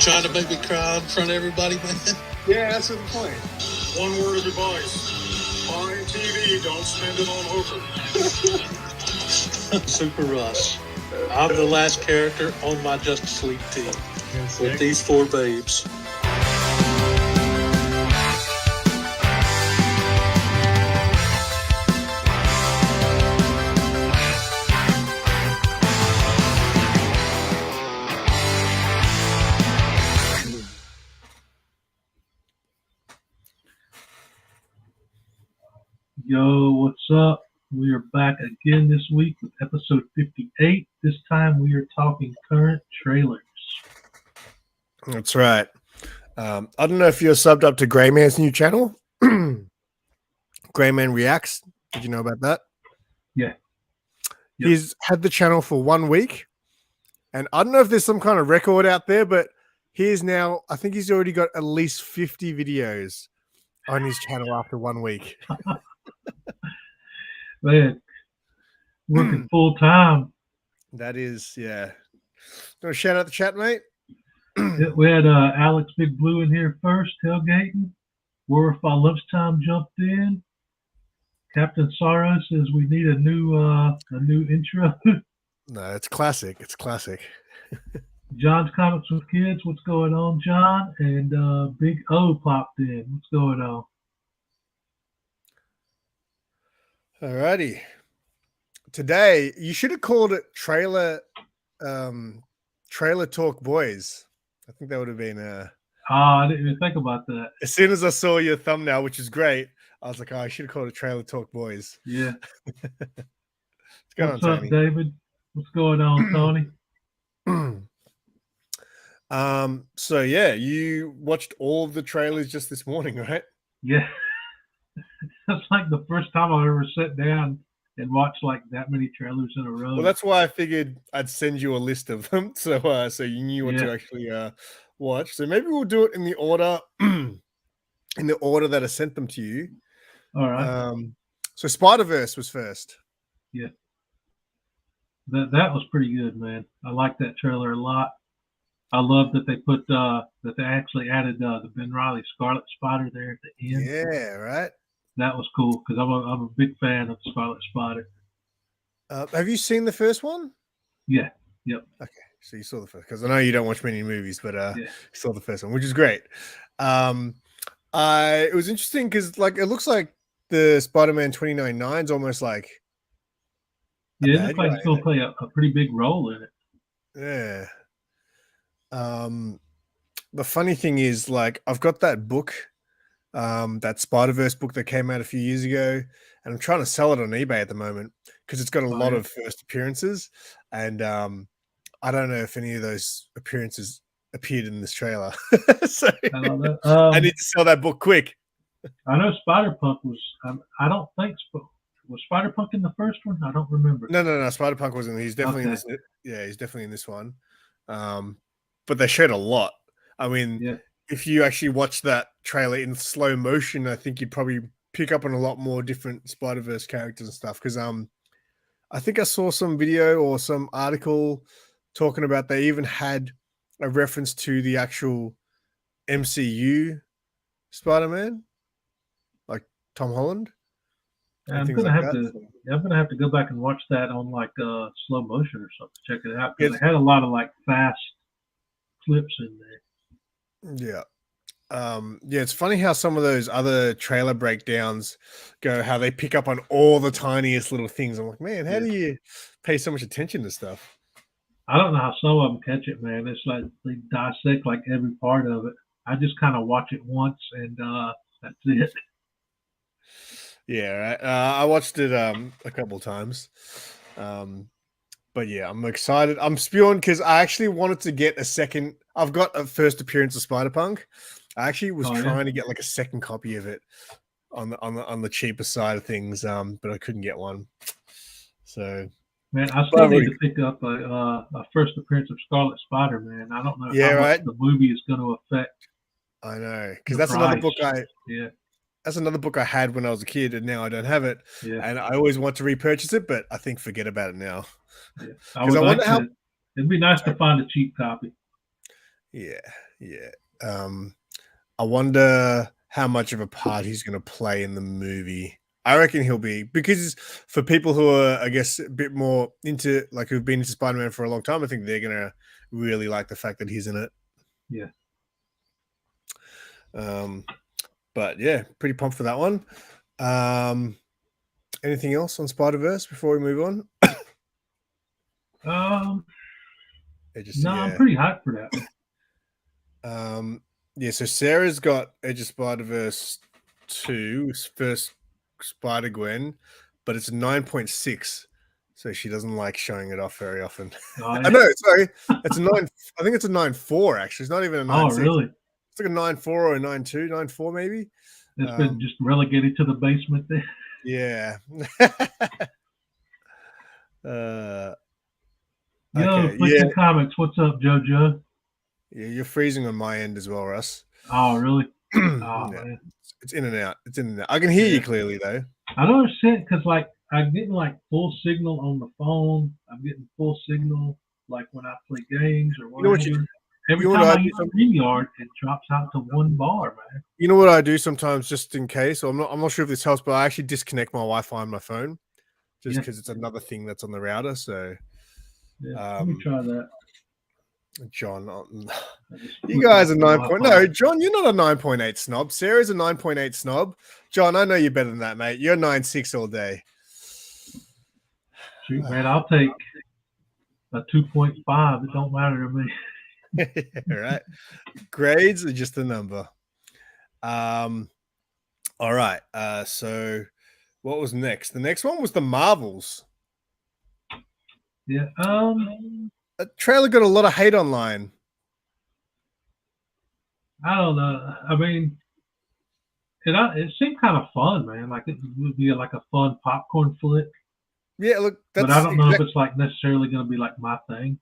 trying to make me cry in front of everybody, man? Yeah, that's the point. One word of advice. Buy TV, don't spend it on Hooker. Super Russ. I'm the last character on my Justice League team with these four babes. Yo, what's up? We are back again this week with episode 58. This time we are talking current trailers. That's right. I don't know if you're subbed up to Greyman's new channel. Greyman Reacts. Did you know about that? Yeah. Yep. He's had the channel for 1 week. And I don't know if there's some kind of record out there, but he's now, I think he's already got at least 50 videos on his channel after 1 week. Man, working full time. That is, yeah. Do you want to shout out the chat, mate? We had Alex Big Blue in here first, tailgating. War by Lunchtime jumped in. Captain Sorrow says we need a new intro. No, it's classic. It's classic. John's Comics with Kids. What's going on, John? And Big O popped in. What's going on? Alrighty. Today, you should have called it Trailer Talk Boys. I think that would have been I didn't even think about that. as soon as I saw your thumbnail, which is great, I was like, oh, I should have called it Trailer Talk Boys. Yeah. What's going What's on, up, Tony? David? What's going on, Tony? So yeah, you watched all of the trailers just this morning, right? Yeah. That's like the first time I've ever sat down and watched like that many trailers in a row. Well, that's why I figured I'd send you a list of them, so you knew what to actually watch. So maybe we'll do it in the order that I sent them to you. All right. So Spider-Verse was first. Yeah. That was pretty good, man. I like that trailer a lot. I love that they put that they actually added the Ben Reilly Scarlet Spider there at the end. Yeah, right. That was cool because I'm a big fan of Scarlet Spider. Have you seen the first one? Yeah. Yep. Okay, so you saw the first, because I know you don't watch many movies, but you saw the first one, which is great. It was interesting because like it looks like the Spider-Man 2099 is almost like it looks like it's gonna play a pretty big role in it. Yeah. The funny thing is, like, I've got that book, that Spider-Verse book that came out a few years ago, and I'm trying to sell it on eBay at the moment because it's got a lot of first appearances, and I don't know if any of those appearances appeared in this trailer. So I need to sell that book quick. I know Spider-Punk was. I don't think was Spider-Punk in the first one. I don't remember. No. Spider-Punk wasn't. He's definitely in this. Yeah, he's definitely in this one. But they showed a lot. I mean, if you actually watch that trailer in slow motion, I think you'd probably pick up on a lot more different Spider-Verse characters and stuff. Because I think I saw some video or some article talking about they even had a reference to the actual MCU Spider-Man, like Tom Holland. I'm gonna have to go back and watch that on like slow motion or something. Check it out because they had a lot of like fast clips in there. Yeah, it's funny how some of those other trailer breakdowns go, how they pick up on all the tiniest little things. I'm like, man, how do you pay so much attention to stuff? I don't know how some of them catch it, man. It's like they dissect like every part of it. I just kind of watch it once and that's it. Yeah, right. I watched it a couple of times. But yeah, I'm excited. I'm spewing because I actually wanted to get a second. I've got a first appearance of Spider-Punk. I actually was trying to get like a second copy of it on the cheaper side of things, but I couldn't get one. So, man, I still need to pick up a first appearance of Scarlet Spider, man. I don't know how much the movie is going to affect. I know, because that's another book that's another book I had when I was a kid, and now I don't have it. Yeah. And I always want to repurchase it, but I think forget about it now. Yeah. I wonder how it'd be nice to find a cheap copy. Yeah. Yeah. I wonder how much of a part he's going to play in the movie. I reckon he'll be, because for people who are, I guess, a bit more into, like, who've been into Spider-Man for a long time, I think they're going to really like the fact that he's in it. Yeah. But yeah, pretty pumped for that one. Anything else on Spider-Verse before we move on? I'm pretty hyped for that. Yeah, so Sarah's got Edge of Spider-Verse 2, first Spider-Gwen, but it's a 9.6, so she doesn't like showing it off very often. Oh, yeah. I know, sorry. It's a 9. I think it's a 9.4, actually. It's not even a 9.6. Oh, really? It's like a 9.4 or a 9.2, 9.4 maybe. It's been just relegated to the basement there. Yeah. Flickr Comics, what's up, JoJo? Yeah, you're freezing on my end as well, Russ. Oh, really? Oh, Yeah. man. It's in and out. It's in and out. I can hear you clearly, though. I don't understand, because, like, I'm getting, like, full signal on the phone. I'm getting full signal, like, when I play games or whatever. Every time I use StreamYard, it drops out to 1 bar, man. You know what I do sometimes, just in case? So I'm not sure if this helps, but I actually disconnect my Wi-Fi on my phone, just because it's another thing that's on the router. So, let me try that. John, you guys are 9. No, John, you're not a 9.8 snob. Sarah's a 9.8 snob. John, I know you're better than that, mate. You're 9.6 all day. Shoot, man, I'll take a 2.5. It don't matter to me. All right. Grades are just a number. All right. So what was next? The next one was the Marvels. Yeah. A trailer got a lot of hate online. I don't know. I mean, it seemed kind of fun, man. Like it would be like a fun popcorn flick. Yeah, look, but I don't know if it's like necessarily going to be like my thing.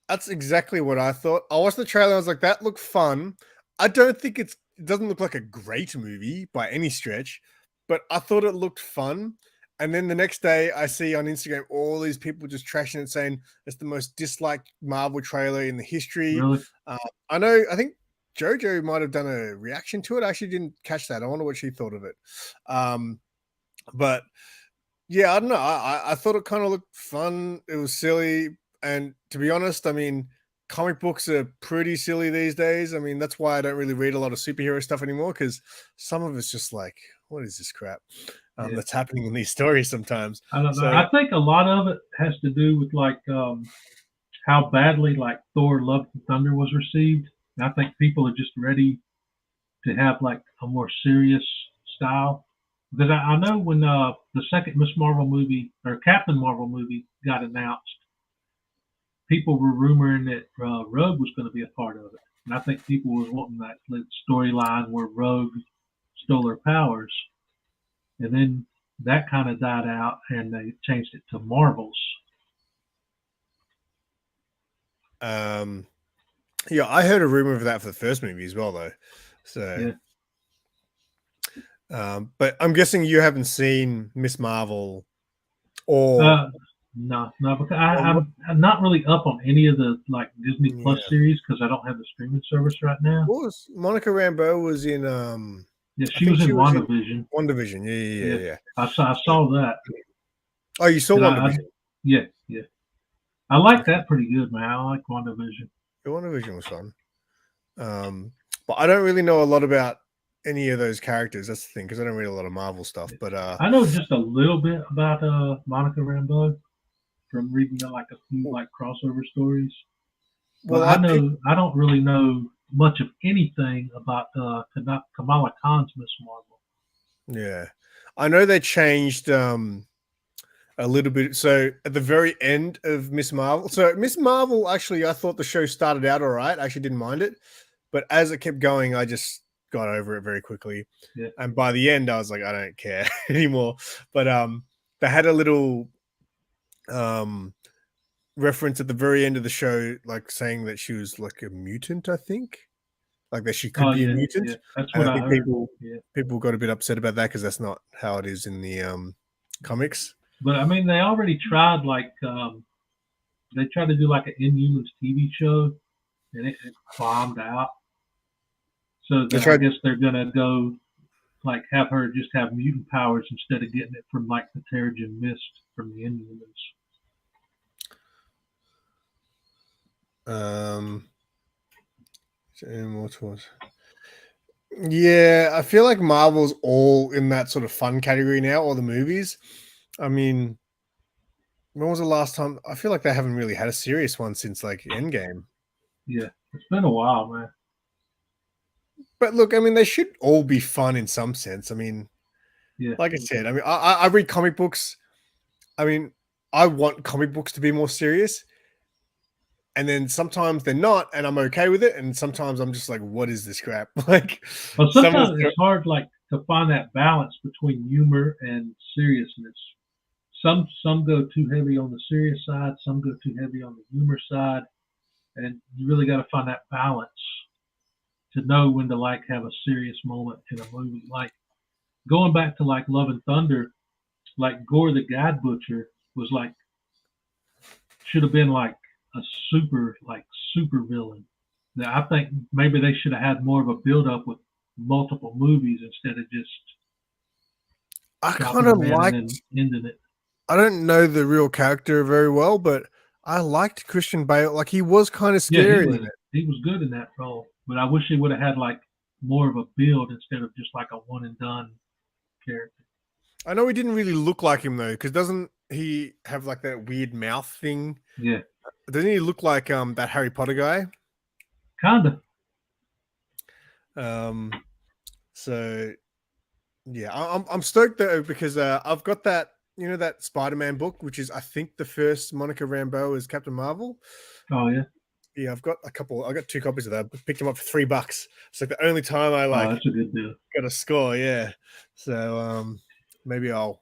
That's exactly what I thought. I watched the trailer. I was like, that looked fun. I don't think it doesn't look like a great movie by any stretch, but I thought it looked fun. And then the next day, I see on Instagram all these people just trashing it, saying it's the most disliked Marvel trailer in the history. Really? I think JoJo might have done a reaction to it. I actually didn't catch that. I wonder what she thought of it. But yeah, I don't know. I thought it kind of looked fun. It was silly. And to be honest, I mean, comic books are pretty silly these days. I mean, that's why I don't really read a lot of superhero stuff anymore, because some of it's just like, what is this crap that's happening in these stories sometimes? I don't know. I think a lot of it has to do with like how badly like Thor: Love and Thunder was received. And I think people are just ready to have like a more serious style. Because I know when the second Miss Marvel movie or Captain Marvel movie got announced, people were rumoring that Rogue was going to be a part of it. And I think people were wanting that storyline where Rogue stole her powers. And then that kind of died out and they changed it to Marvels. Yeah, I heard a rumor of that for the first movie as well, though. So, but I'm guessing you haven't seen Miss Marvel or no, because I'm not really up on any of the like Disney Plus series because I don't have the streaming service right now. What was Monica Rambeau was in she was in WandaVision. WandaVision, yeah. I saw that. Oh, you saw WandaVision? Yeah. I like that pretty good, man. I like WandaVision. The WandaVision was fun. But I don't really know a lot about any of those characters. That's the thing, because I don't read a lot of Marvel stuff. But I know just a little bit about Monica Rambeau from reading like a few like crossover stories. Well, I don't really know much of anything about Kamala Khan's Miss Marvel. Yeah, I know they changed a little bit. So at the very end of Miss Marvel, Miss Marvel, actually, I thought the show started out all right. I actually didn't mind it, but as it kept going, I just got over it very quickly. Yeah. And by the end, I was like, I don't care anymore. But they had a little reference at the very end of the show, like saying that she was like a mutant, I think. Like that she could be a mutant. Yeah. That's what I heard. People got a bit upset about that because that's not how it is in the comics. But I mean, they already tried like they tried to do like an Inhumans TV show, and it bombed out. So That's I right. guess they're gonna go like have her just have mutant powers instead of getting it from like the Terrigen Mist from the Inhumans. Immortals. Yeah, I feel like Marvel's all in that sort of fun category now, all the movies. I mean, when was the last time? I feel like they haven't really had a serious one since like Endgame. Yeah, it's been a while, man. But look, I mean, they should all be fun in some sense. I mean, Yeah, like I said, I mean, I read comic books. I mean, I want comic books to be more serious. And then sometimes they're not, and I'm okay with it. And sometimes I'm just like, what is this crap? Like, but some of sometimes the- it's hard like to find that balance between humor and seriousness. Some go too heavy on the serious side, some go too heavy on the humor side, and you really got to find that balance to know when to like have a serious moment in a movie. Like going back to like Love and Thunder, like Gore the God Butcher was like should have been like a super villain. Now, I think maybe they should have had more of a build up with multiple movies instead of just I dropping kind of a man liked. and then ending it. I don't know the real character very well, but I liked Christian Bale. Like he was kind of Yeah, scary in it. he was good in that role, but I wish he would have had like more of a build instead of just like a one and done character. I know he didn't really look like him though, because doesn't he have like that weird mouth thing? Yeah, Doesn't he look like that Harry Potter guy? kinda. So yeah, I'm stoked though because I've got that that Spider-Man book, which is I think the first Monica Rambeau as Captain Marvel. Oh yeah. Yeah, I've got a couple. I got 2 copies of that. Picked them up for $3. It's like the only time I Oh, that's a good deal. got a score. Yeah, so maybe I'll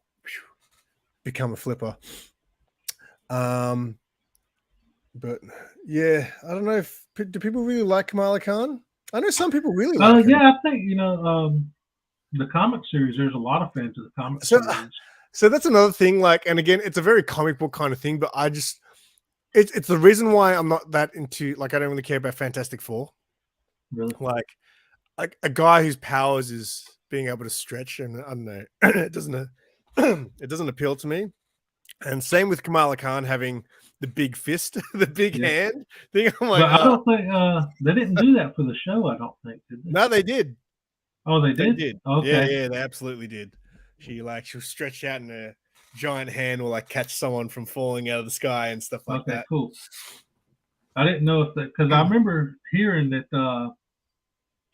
become a flipper. But yeah, I don't know if do people really like Kamala Khan? I know some people really like her. Yeah, I think the comic series. There's a lot of fans of the comic series. So that's another thing. Like, and again, it's a very comic book kind of thing. But I just, it's the reason why I'm not that into. Like, I don't really care about Fantastic Four. Really? Like a guy whose powers is being able to stretch, and I don't know, it doesn't appeal to me. And same with Kamala Khan having the big fist, the big hand thing. I'm like, but I don't think they didn't do that for the show. I don't think. Did they? No, they did. Oh, they They did. did. Okay. Yeah, they absolutely did. She'll stretch out and a giant hand will like catch someone from falling out of the sky and stuff like that. Cool. I didn't know if that because I remember hearing that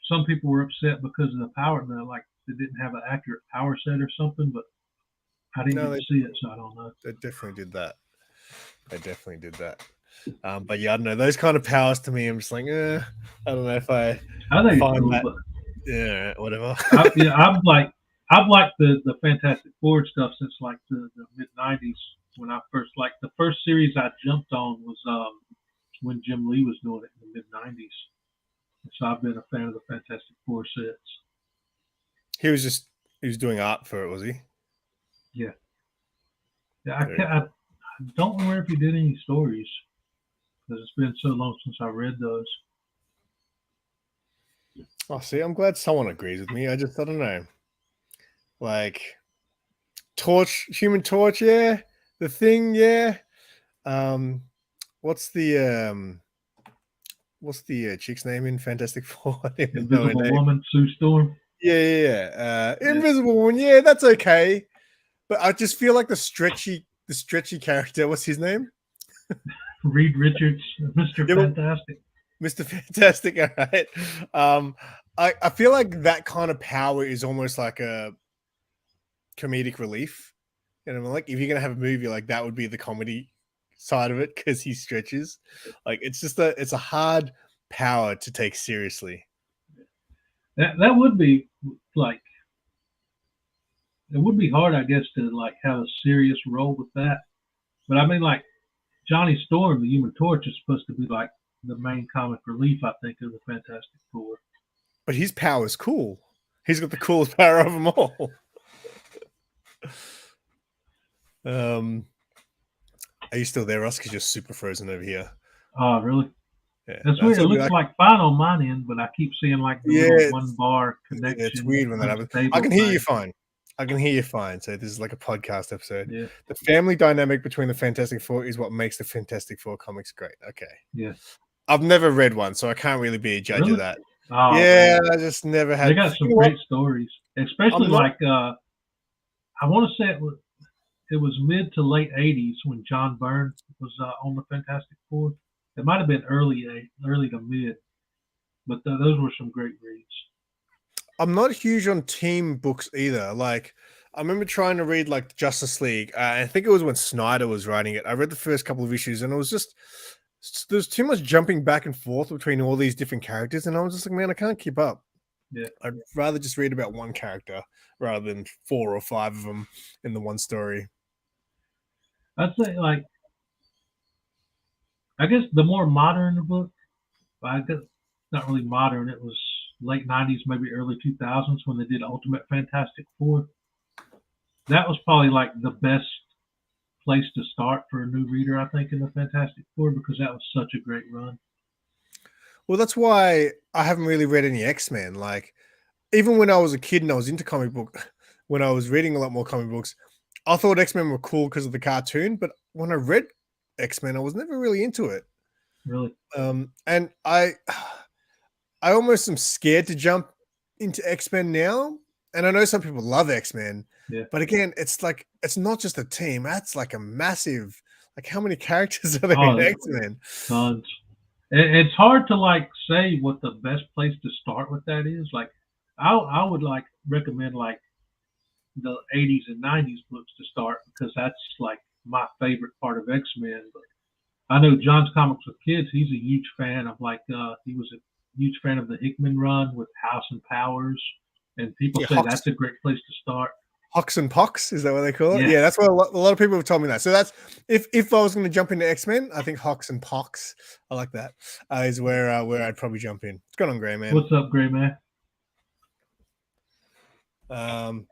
some people were upset because of the power. Like they didn't have an accurate power set or something, but I didn't get to see it, so I don't know. They definitely did that. But yeah, I don't know. Those kind of powers to me, I'm just like, I don't know if I think find cool, that. but Yeah, whatever. I've liked the Fantastic Four stuff since like the mid '90s when I first the first series I jumped on was when Jim Lee was doing it in the mid '90s. So I've been a fan of the Fantastic Four since. He was doing art for it, was he? Yeah. I don't remember if he did any stories because it's been so long since I read those. Oh, see, I'm glad someone agrees with me. I don't know. Like Human Torch, yeah. The Thing, yeah. What's the chick's name in Fantastic Four? Invisible Woman, Sue Storm. Yeah. Invisible Woman, yeah, that's okay. But I just feel like the stretchy character. What's his name? Reed Richards, Mr. Fantastic. Mr. Fantastic, all right. I feel like that kind of power is almost like a comedic relief. And I'm like, if you're gonna have a movie like that, would be the comedy side of it because he stretches. Like it's a hard power to take seriously. That would be like it would be hard, I guess, to like have a serious role with that. But I mean, like Johnny Storm, the Human Torch, is supposed to be like the main comic relief, I think, of the Fantastic Four. But his power is cool. He's got the coolest power of them all. Are you still there, Russ? Because you're super frozen over here. Oh, really? Yeah, That's weird. It looks like fine on mine end, but I keep seeing like the little one bar connection. It's weird when that happens. I can hear you fine. I can hear you fine. So this is like a podcast episode. Yeah. The family dynamic between the Fantastic Four is what makes the Fantastic Four comics great. Okay. Yeah. I've never read one, so I can't really be a judge of that. Oh, yeah, man. I just never had. They got some great stories, especially I want to say it was mid to late '80s when John Byrne was on the Fantastic Four. It might have been early to mid, but those were some great reads. I'm not huge on team books either. Like, I remember trying to read like Justice League. I think it was when Snyder was writing it. I read the first couple of issues, and it was just there's too much jumping back and forth between all these different characters, and I was just like, man, I can't keep up. Yeah, I'd rather just read about one character rather than 4 or 5 of them in the one story. I'd say, like, I guess the more modern the book, I guess not really modern. It was late '90s, maybe early 2000s when they did Ultimate Fantastic Four. That was probably like the best place to start for a new reader, I think, in the Fantastic Four, because that was such a great run. Well, that's why I haven't really read any X-Men. Like, even when I was a kid and I was into comic book, when I was reading a lot more comic books, I thought X-Men were cool because of the cartoon. But when I read X-Men, I was never really into it. Really? And I almost am scared to jump into X-Men now. And I know some people love X-Men, but again, it's like, it's not just a team. That's like a massive, like, how many characters are there in X-Men? Tons. It's hard to like say what the best place to start with that is. Like, I would like recommend like the 80s and 90s books to start, because that's like my favorite part of X-Men. But I know John's Comics with Kids, he's a huge fan of like, he was a huge fan of the Hickman run with House and Powers. And people say that's a great place to start. Hawks and Pox, is that what they call it? Yeah, that's what a lot of people have told me that. So that's, if I was going to jump into X-Men, I think Hawks and Pox, I like that, is where I'd probably jump in. What's going on, Grey Man? What's up, Grey Man? All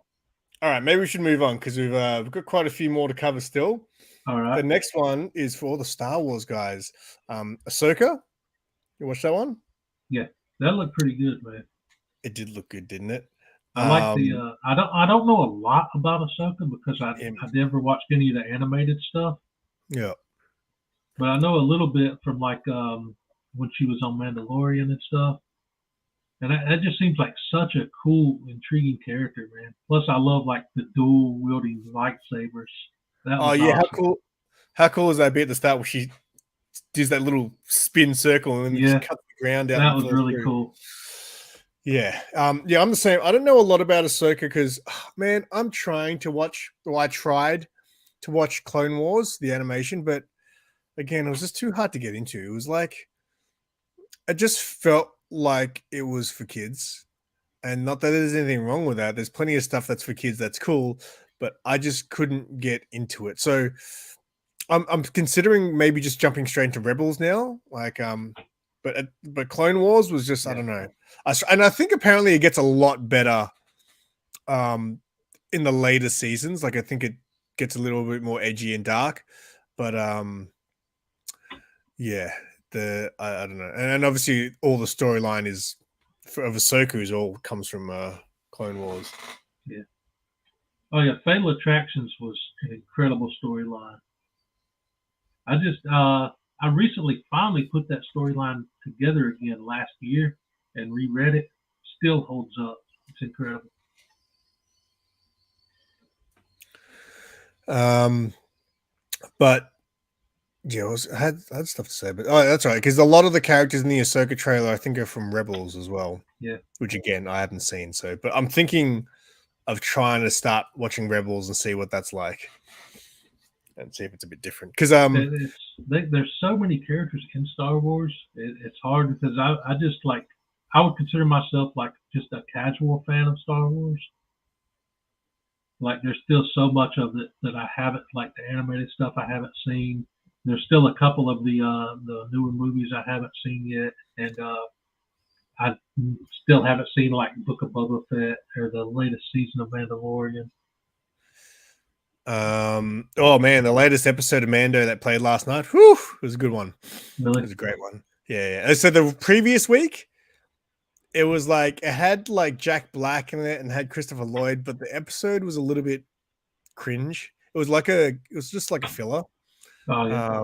right, maybe we should move on because we've got quite a few more to cover still. All right. The next one is for all the Star Wars guys. Ahsoka, you watched that one? Yeah, that looked pretty good, man. It did look good, didn't it? I like the. I don't know a lot about Ahsoka because I never watched any of the animated stuff. Yeah, but I know a little bit from like when she was on Mandalorian and stuff, and that just seems like such a cool, intriguing character, man. Plus, I love like the dual wielding lightsabers. Awesome. How cool is that bit at the start where she does that little spin circle and then just cuts the ground out? That was really cool. Yeah. I'm the same. I don't know a lot about Ahsoka because, man, I'm trying to watch, well, I tried to watch Clone Wars, the animation, but again, it was just too hard to get into. It was like, it just felt like it was for kids. And not that there's anything wrong with that. There's plenty of stuff that's for kids that's cool, but I just couldn't get into it. So I'm considering maybe just jumping straight into Rebels now. Like, but Clone Wars was just, I don't know. And I think apparently it gets a lot better in the later seasons. Like, I think it gets a little bit more edgy and dark. But yeah, I don't know. And obviously all the storyline is of Ahsoka all comes from Clone Wars. Yeah. Oh yeah, Fatal Attractions was an incredible storyline. I recently finally put that storyline together again last year and reread it. Still holds up. It's incredible. But yeah, I had stuff to say, but that's right, because a lot of the characters in the Ahsoka trailer I think are from Rebels as well. Yeah. Which again I haven't seen. So, but I'm thinking of trying to start watching Rebels and see what that's like. And see if it's a bit different. Because there's so many characters in Star Wars. It's hard because I would consider myself like just a casual fan of Star Wars. Like, there's still so much of it that I haven't, like the animated stuff I haven't seen. There's still a couple of the newer movies I haven't seen yet, and I still haven't seen like Book of Boba Fett or the latest season of Mandalorian. Oh man, the latest episode of Mando that played last night, whew, it was a good one. Really? It was a great one. Yeah. So the previous week, it was like it had like Jack Black in it and had Christopher Lloyd, but the episode was a little bit cringe. It was just like a filler. Oh yeah.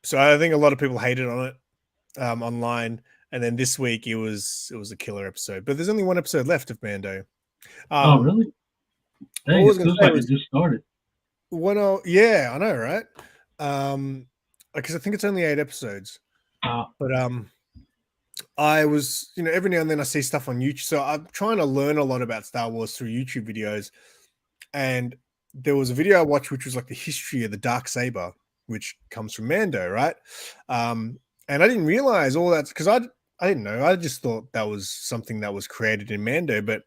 So I think a lot of people hated on it online. And then this week it was a killer episode. But there's only one episode left of Mando. Oh really? Dang, it feels like it just started. Yeah, I know, right? Because I think it's only 8 episodes. But I was, every now and then I see stuff on YouTube. So I'm trying to learn a lot about Star Wars through YouTube videos. And there was a video I watched, which was like the history of the Darksaber, which comes from Mando, right? And I didn't realize all that because I didn't know. I just thought that was something that was created in Mando. But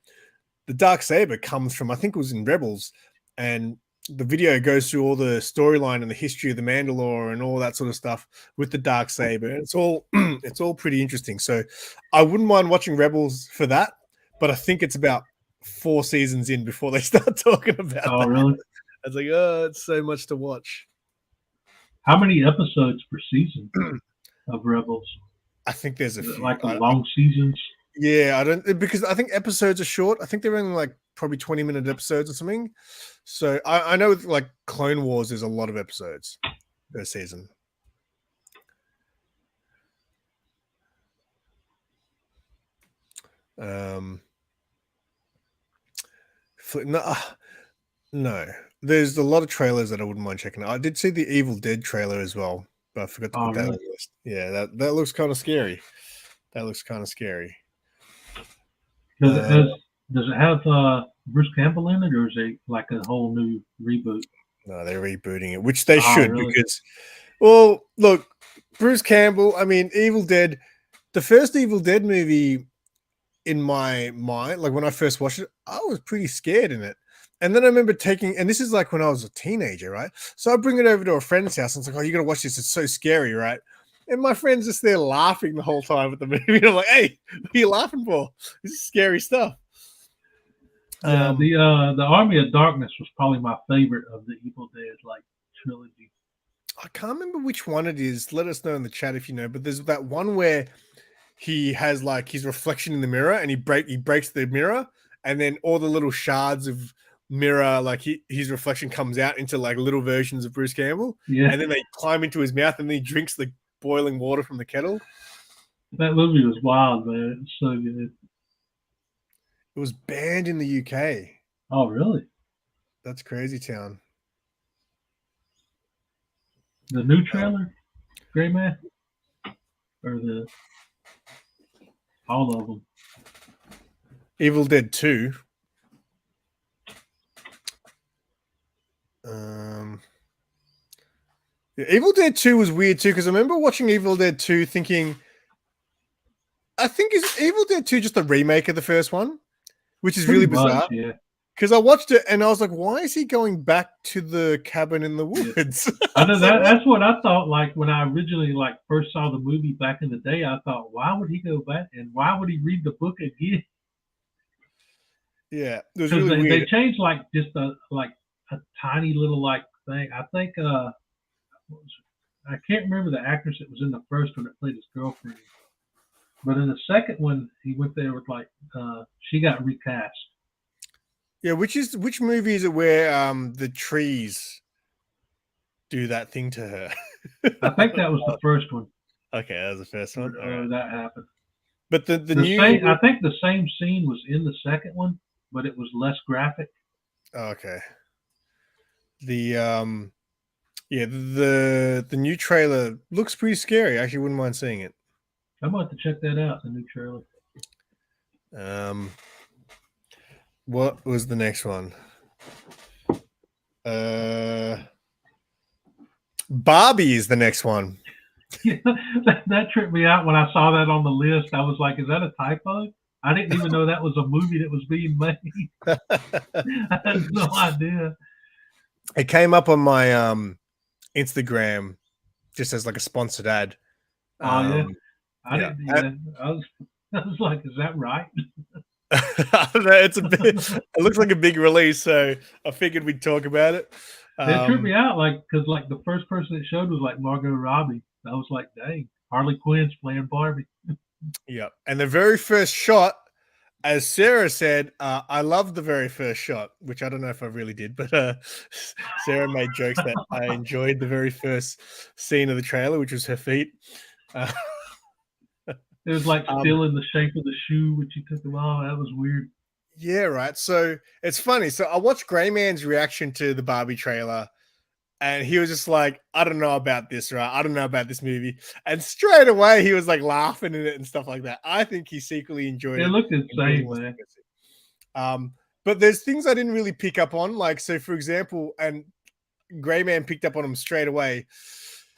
the Darksaber comes from, I think it was in Rebels. And the video goes through all the storyline and the history of the Mandalore and all that sort of stuff with the Darksaber. It's all it's all pretty interesting. So I wouldn't mind watching Rebels for that, but I think it's about 4 seasons in before they start talking about that. Oh, really? I was like, oh, it's so much to watch. How many episodes per season of Rebels? I think there's a few. Like long seasons? Yeah, because I think episodes are short. I think they're only like probably 20-minute episodes or something. So I know with like Clone Wars, there's a lot of episodes per season. No, there's a lot of trailers that I wouldn't mind checking out. I did see the Evil Dead trailer as well, but I forgot to put that on the list. Yeah, that looks kind of scary. Does it have Bruce Campbell in it, or is it like a whole new reboot? No, they're rebooting it, which they should really? Because, well, look, Bruce Campbell. I mean, Evil Dead, the first Evil Dead movie, in my mind, like when I first watched it, I was pretty scared in it. And then I remember and this is like when I was a teenager, right? So I bring it over to a friend's house and it's like, oh, you got to watch this. It's so scary, right? And my friend's just there laughing the whole time at the movie. And I'm like, hey, what are you laughing for? This is scary stuff. The Army of Darkness was probably my favorite of the Evil Dead trilogy. I can't remember which one it is. Let us know in the chat if you know. But there's that one where he has like his reflection in the mirror and he breaks the mirror, and then all the little shards of mirror, like his reflection comes out into like little versions of Bruce Campbell. Yeah. And then they climb into his mouth and then he drinks the boiling water from the kettle. That movie was wild, man. It's so good. It was banned in the UK. Oh, really? That's crazy town. The new trailer, Gray Man? Or all of them? Evil Dead 2. Evil Dead 2 was weird too, because I remember watching Evil Dead 2 thinking, I think is Evil Dead 2 just a remake of the first one, which is really bizarre. Yeah. Because I watched it and I was like, why is he going back to the cabin in the woods? Yeah. I know that's what I thought. Like when I originally first saw the movie back in the day, I thought, why would he go back and why would he read the book again? Yeah, it was really weird. They changed just a tiny little thing. I think I can't remember the actress that was in the first one that played his girlfriend, but in the second one he went there with she got recast. Yeah, which movie is it where the trees do that thing to her? I think that was the first one. Okay, that was the first one. That happened. But the new, I think the same scene was in the second one, but it was less graphic. Okay. The the new trailer looks pretty scary. I actually wouldn't mind seeing it. I'm about to check that out. The new trailer. What was the next one? Barbie is the next one. Yeah, that tripped me out when I saw that on the list. I was like, is that a typo? I didn't even know that was a movie that was being made. I had no idea. It came up on my Instagram just as like a sponsored ad. Oh, yeah. I was like, is that right? It's it looks like a big release, so I figured we'd talk about it. It tripped me out, because the first person it showed was Margot Robbie. I was like, dang. Harley Quinn's playing Barbie. Yep. And the very first shot, as Sarah said, I love the very first shot, which I don't know if I really did, but Sarah made jokes that I enjoyed the very first scene of the trailer, which was her feet. It was like still in the shape of the shoe when she took them off. That was weird. Yeah, right. So it's funny. So I watched Gray Man's reaction to the Barbie trailer, and he was just like, I don't know about this, right? I don't know about this movie. And straight away, he was like laughing at it and stuff like that. I think he secretly enjoyed it. It looked insane, man. But there's things I didn't really pick up on. Like, so for example, and Gray Man picked up on him straight away,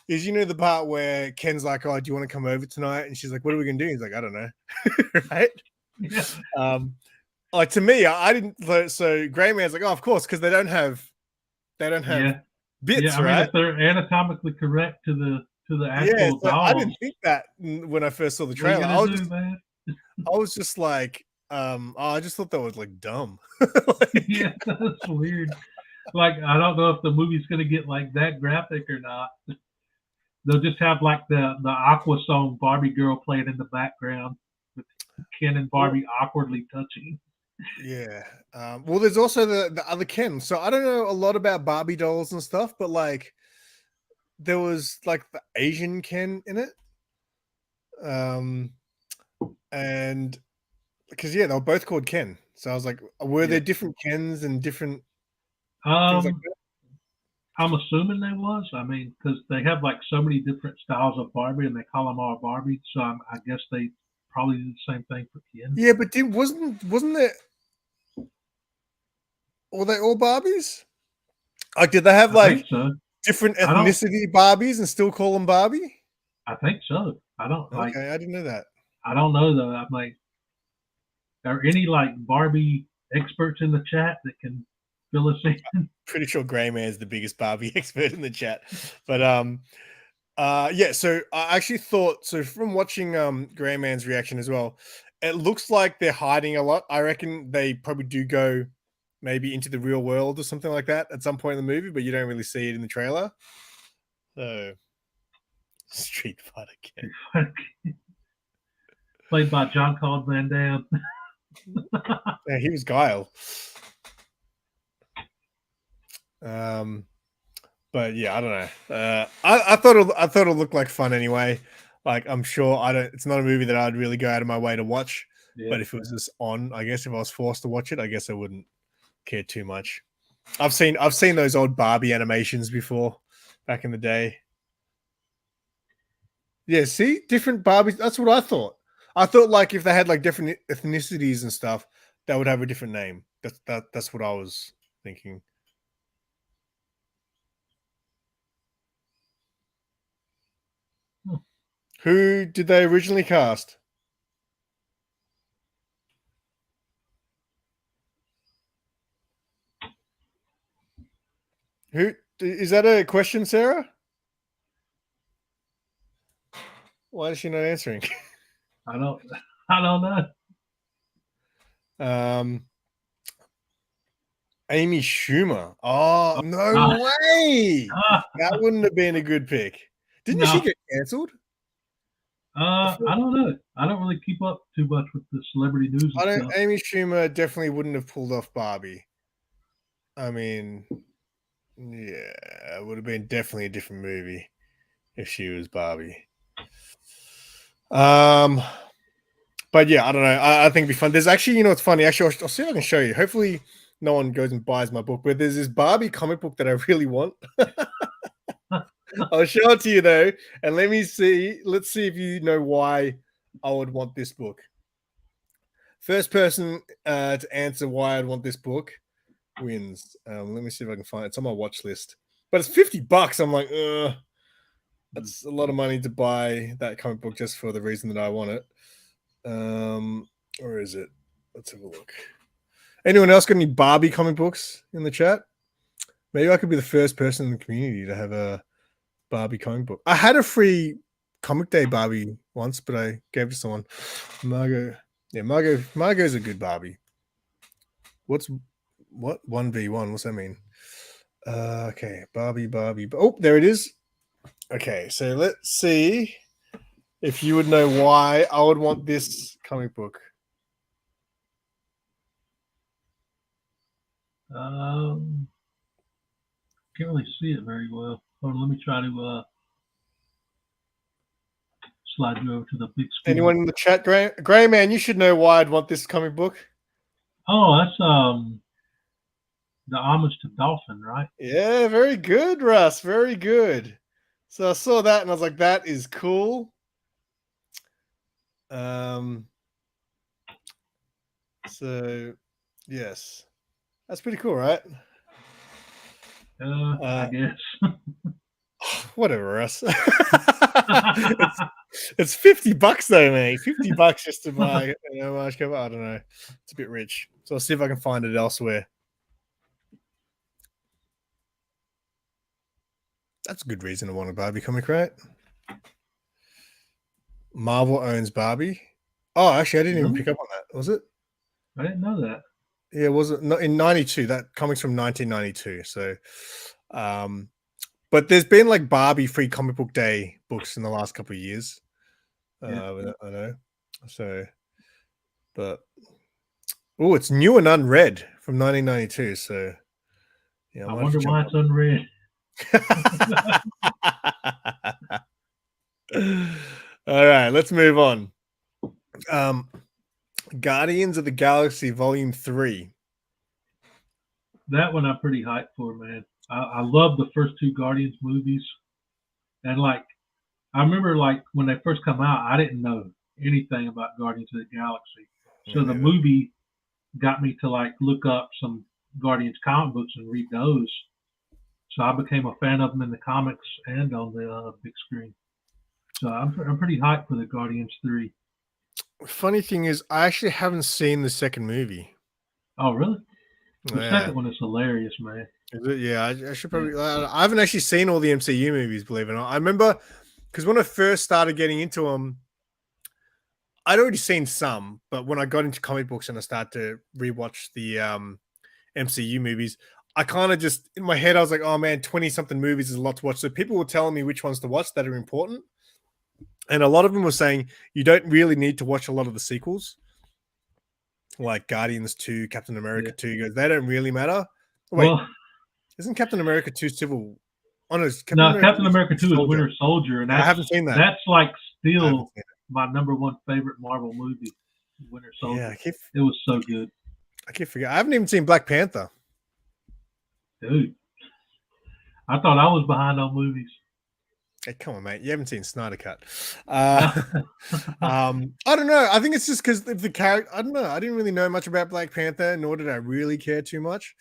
is, you know, the part where Ken's like, oh, do you want to come over tonight? And she's like, what are we going to do? He's like, I don't know. Right? Yeah. Like, to me, I didn't. So Gray Man's like, oh, of course, because they don't have bits, yeah, I mean, right? if they're anatomically correct to the actual so dolls, I didn't think that when I first saw the trailer. I was just like, I just thought that was like dumb. Yeah, that's weird. Like, I don't know if the movie's gonna get like that graphic or not. They'll just have like the Aqua song Barbie Girl playing in the background with Ken and Barbie awkwardly touching. Yeah. Well, there's also the other Ken. So I don't know a lot about Barbie dolls and stuff, but like there was like the Asian Ken in it. And because they were both called Ken. So I was like, were there different Kens and different things like that? I'm assuming there was. I mean, because they have like so many different styles of Barbie, and they call them all Barbie. So I guess they probably did the same thing for Ken. Yeah, but wasn't there? Were they all Barbies? Like, did they have like different ethnicity Barbies and still call them Barbie? I think so. I don't. Okay, I didn't know that. I don't know though. I'm like, are any like Barbie experts in the chat that can fill us in? Pretty sure Gray Man is the biggest Barbie expert in the chat, but yeah. So I actually thought, so from watching Gray Man's reaction as well, it looks like they're hiding a lot. I reckon they probably do go maybe into the real world or something like that at some point in the movie, but you don't really see it in the trailer. So Street Fighter Ken. Played by Jean-Claude Van Damme. Yeah, he was Guile. But yeah, I don't know. I thought it looked like fun anyway. Like, I'm sure it's not a movie that I'd really go out of my way to watch. Yeah. But if it was just on, I guess if I was forced to watch it, I guess I wouldn't care too much. I've seen those old Barbie animations before, back in the day. Yeah, see, different Barbies. That's what I thought. I thought like if they had like different ethnicities and stuff, that would have a different name. That's what I was thinking. Who did they originally cast? Who is that a question, Sarah? Why is she not answering? I don't know. Amy Schumer. Oh, no way. That wouldn't have been a good pick. Didn't she get canceled? I don't know. I don't really keep up too much with the celebrity news. Amy Schumer definitely wouldn't have pulled off Barbie. I mean, yeah, it would have been definitely a different movie if she was Barbie. But yeah, I don't know. I think it'd be fun. There's actually, it's funny. Actually, I'll see if I can show you. Hopefully, no one goes and buys my book. But there's this Barbie comic book that I really want. I'll show it to you though, and let's see if you know why I would want this book. First person to answer why I'd want this book wins. Let me see if I can find it. It's on my watch list, but it's $50. I'm like, that's a lot of money to buy that comic book just for the reason that I want it. Where is it? Let's have a look. Anyone else got any Barbie comic books in the chat? Maybe I could be the first person in the community to have a Barbie comic book. I had a free comic day Barbie once, but I gave it to someone. Margot's a good Barbie. What 1v1? What's that mean? Okay, Barbie. Oh, there it is. Okay, so let's see. if you would know why I would want this comic book. Can't really see it very well. Hold on, let me try to slide you over to the big screen. Anyone in the chat, Gray Man, you should know why I'd want this comic book. Oh, that's the homage to Dolphin, right? Yeah, very good, Russ. Very good. So I saw that and I was like, that is cool. So yes, that's pretty cool, right? I guess. Whatever, Russ. it's $50 though, mate. $50 just to buy an homage cover. I don't know. It's a bit rich. So I'll see if I can find it elsewhere. That's a good reason to want a Barbie comic, right? Marvel owns Barbie. Oh, actually, I didn't even pick up on that. Was it? I didn't know that. Yeah, was it in 92? That comic's from 1992. So, but there's been like Barbie free comic book day books in the last couple of years. I know. So, but oh, it's new and unread from 1992. So, yeah, I wonder why it's unread. All right, let's move on. Guardians of the Galaxy Volume 3. That one I'm pretty hyped for, man. I love the first two Guardians movies. And like, I remember like when they first come out, I didn't know anything about Guardians of the Galaxy. So the movie got me to like look up some Guardians comic books and read those. So I became a fan of them in the comics and on the big screen. So I'm pretty hyped for the Guardians 3. Funny thing is, I actually haven't seen the second movie. Oh, really? The second one is hilarious, man. Is it? Yeah, I should probably. I haven't actually seen all the MCU movies, believe it or not. I remember because when I first started getting into them, I'd already seen some, but when I got into comic books and I started to rewatch the MCU movies, I kind of just in my head I was like, "Oh man, 20-something movies is a lot to watch." So people were telling me which ones to watch that are important. And a lot of them were saying you don't really need to watch a lot of the sequels, like Guardians 2, Captain America 2. Goes, they don't really matter. Wait, isn't Captain America 2 Civil? Oh, no, Captain America 2 is Winter Soldier, and I haven't seen that. That's like still my number one favorite Marvel movie, Winter Soldier. Yeah, it was so good. I keep forgetting. I haven't even seen Black Panther. Dude, I thought I was behind on movies. Hey, come on, mate. You haven't seen Snyder Cut. I don't know. I think it's just because of the character. I don't know. I didn't really know much about Black Panther, nor did I really care too much,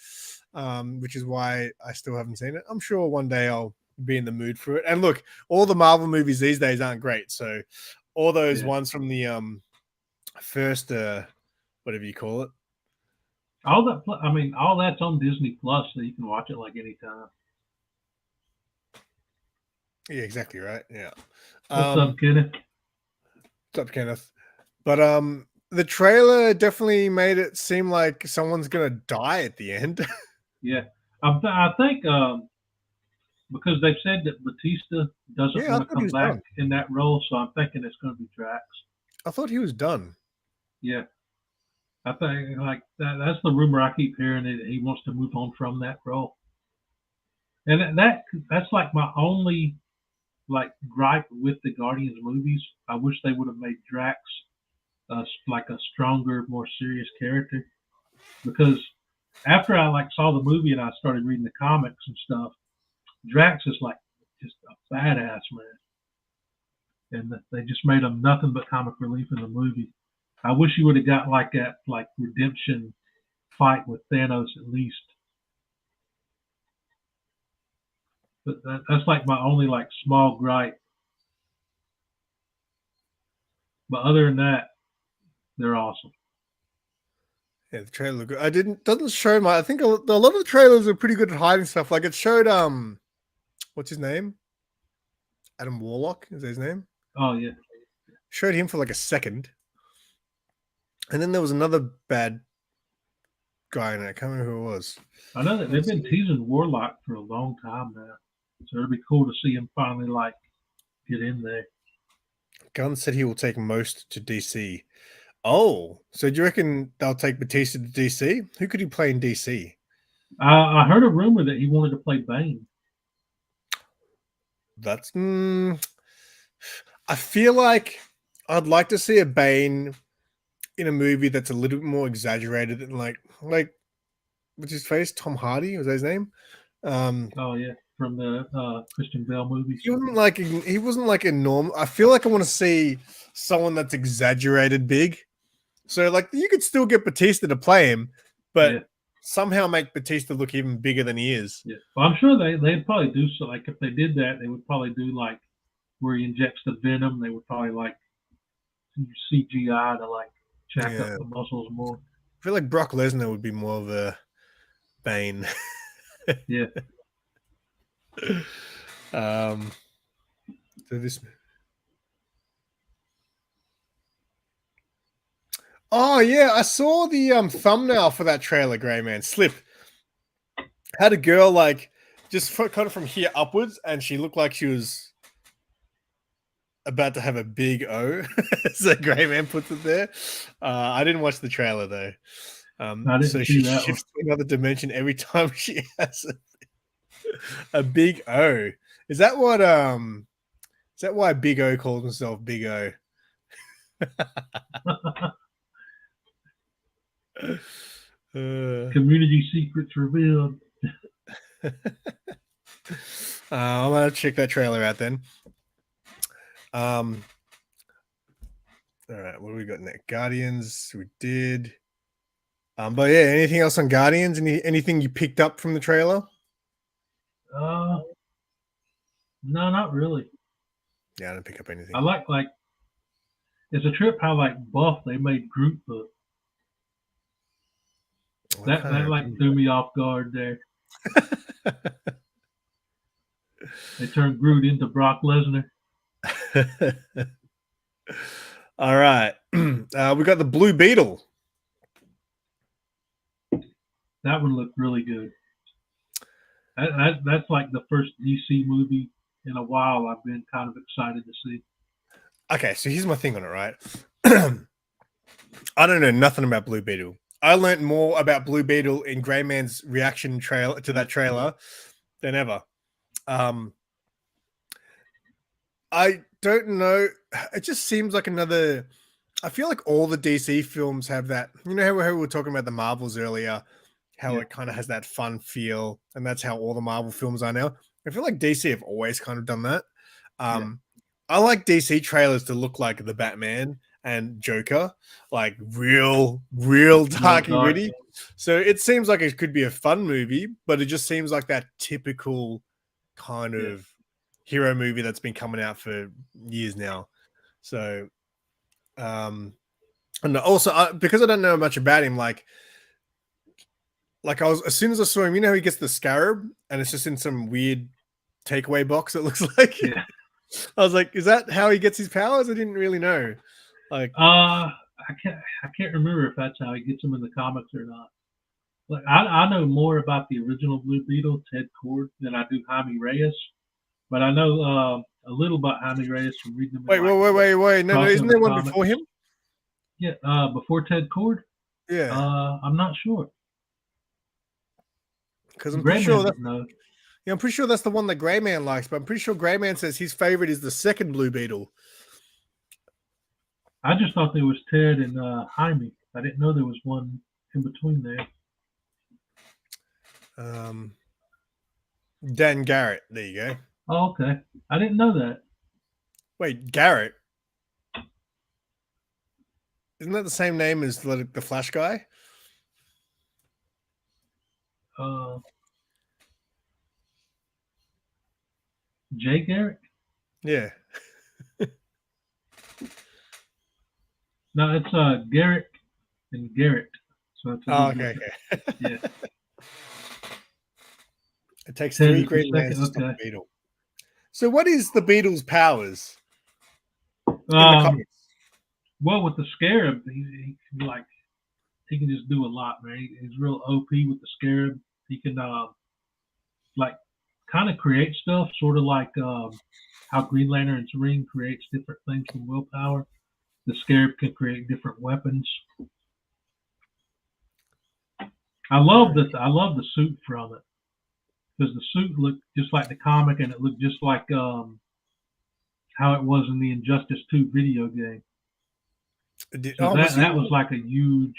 which is why I still haven't seen it. I'm sure one day I'll be in the mood for it. And look, all the Marvel movies these days aren't great. So all those ones from the first, whatever you call it. All that's on Disney Plus, so you can watch it like anytime. Yeah, exactly right. Yeah. What's up, Kenneth? What's up, Kenneth? But the trailer definitely made it seem like someone's gonna die at the end. Yeah, I think because they've said that Batista doesn't want to come back in that role, so I'm thinking it's going to be Drax. I thought he was done. Yeah, I think like that's the rumor I keep hearing, that he wants to move on from that role, and that's like my only like gripe with the Guardians movies. I wish they would have made Drax like a stronger, more serious character, because after I like saw the movie and I started reading the comics and stuff, Drax is like just a badass man, and they just made him nothing but comic relief in the movie. I wish he would have got like that like redemption fight with Thanos at least. But that's like my only like small gripe. But other than that, they're awesome. Yeah, the trailer looked good. Doesn't show my. I think a lot of the trailers are pretty good at hiding stuff. Like it showed what's his name? Adam Warlock is that his name? Oh yeah. Showed him for like a second, and then there was another bad guy in it. I can't remember who it was. I know that they've been teasing Warlock for a long time now. So it'll be cool to see him finally like get in there. Gunn said he will take most to DC. Oh, so do you reckon they'll take Batista to DC? Who could he play in DC? I heard a rumor that he wanted to play Bane. That's. I feel like I'd like to see a Bane in a movie that's a little bit more exaggerated than like what's his face? Tom Hardy, was that his name? Oh yeah, from the Christian Bale movies. He wasn't like a normal. I feel like I want to see someone that's exaggerated big. So like you could still get Batista to play him, but somehow make Batista look even bigger than he is. Yeah, well, I'm sure they'd probably do so. Like if they did that, they would probably do like where he injects the venom. They would probably like CGI to like jack up the muscles more. I feel like Brock Lesnar would be more of a Bane. Yeah. So this. Oh yeah, I saw the thumbnail for that trailer. Grey Man Slip had a girl like just kind of from here upwards, and she looked like she was about to have a big O. So Grey Man puts it there. I didn't watch the trailer though. So she shifts to another dimension every time she has a big O. Is that why Big O calls himself Big O? Community secrets revealed. I'm gonna check that trailer out then. All right, what do we got next? Guardians, we did. But yeah, anything else on Guardians? Anything you picked up from the trailer? No, not really. Yeah, I didn't pick up anything. I like it's a trip how like buff they made Groot look. That like threw me off guard there. They turned Groot into Brock Lesnar. All right. We got the Blue Beetle. That one looked really good. That's like the first DC movie in a while I've been kind of excited to see. Okay, so here's my thing on it, right? I don't know nothing about Blue Beetle. I learned more about Blue Beetle in Grey Man's reaction trailer to that trailer than ever. I don't know. It just seems like another. I feel like all the DC films have that. You know how we were talking about the Marvels earlier, how it kind of has that fun feel, and that's how all the Marvel films are now. I feel like DC have always kind of done that. I like DC trailers to look like the Batman and Joker, like real dark and gritty. So it seems like it could be a fun movie, but it just seems like that typical kind of hero movie that's been coming out for years now. So, and also because I don't know much about him, like I was, as soon as I saw him, you know, he gets the scarab and it's just in some weird takeaway box. It looks like. Yeah. I was like, is that how he gets his powers? I didn't really know. Like, I can't remember if that's how he gets them in the comics or not. Like, I know more about the original Blue Beetle, Ted Kord, than I do Jaime Reyes. But I know a little about Jaime Reyes from reading them. Wait. No, isn't there one before him? Yeah, before Ted Kord? Yeah. I'm not sure. Because I'm pretty sure I'm pretty sure that's the one that Grey Man likes, but I'm pretty sure Grey Man says his favorite is the second Blue Beetle. I just thought there was Ted and Jaime. I didn't know there was one in between there. Dan Garrett. There you go. Oh, okay. I didn't know that. Wait, Garrett? Isn't that the same name as the Flash guy? Jay Garrett? Yeah. No, it's Garrett and Garrett. So it's okay. Yeah. It takes 3 Green Lanterns to stop the Beetle. So what is the Beetle's powers in the comics? Well, with the Scarab, he can just do a lot, man. He's real OP with the Scarab. He can kind of create stuff, sort of like how Green Lantern's ring creates different things from willpower. The Scarab can create different weapons. I love the suit from it because the suit looked just like the comic, and it looked just like how it was in the Injustice 2 video game. So that was like a huge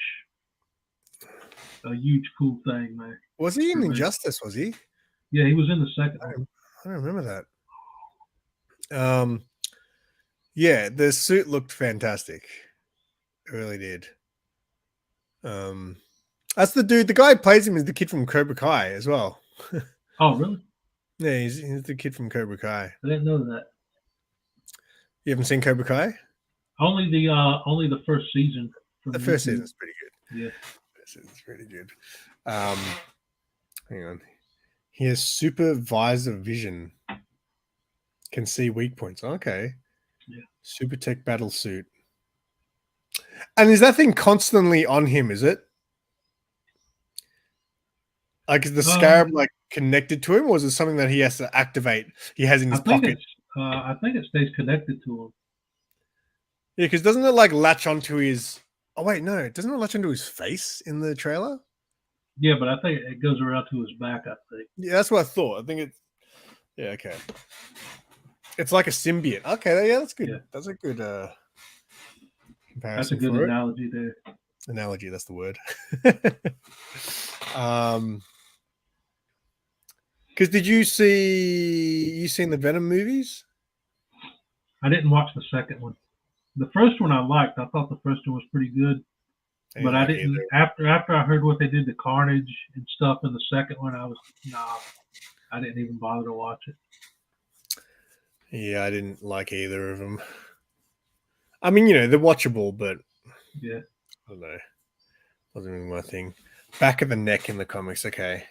cool thing, man. Was he in Injustice? Was he? Yeah, he was in the second one. I don't remember that. Yeah, the suit looked fantastic. It really did. That's the dude. The guy who plays him is the kid from Cobra Kai as well. Oh, really? Yeah, he's the kid from Cobra Kai. I didn't know that. You haven't seen Cobra Kai? Only the first season. The first season's pretty good. Yeah, first season's pretty good. Hang on. He has supervisor vision. Can see weak points. Okay. Yeah. Super tech battle suit. And is that thing constantly on him? Is it? Like, is the scarab like connected to him, or is it something that he has to activate? He has in his pocket. I think it stays connected to him. Yeah, because doesn't it like latch onto his? Oh wait, no, doesn't it latch onto his face in the trailer? Yeah, but I think it goes around to his back. I think. Yeah, that's what I thought. I think it's. Yeah, okay. It's like a symbiote. Okay, yeah, that's good. Yeah. That's a good comparison. That's a good analogy there. Analogy, that's the word. Because did you seen the Venom movies? I didn't watch the second one. The first one I liked. I thought the first one was pretty good. But I didn't after I heard what they did to Carnage and stuff in the second one, I didn't even bother to watch it. Yeah, I didn't like either of them. I mean, they're watchable, but yeah, I don't know. Wasn't really my thing. Back of the neck in the comics, okay.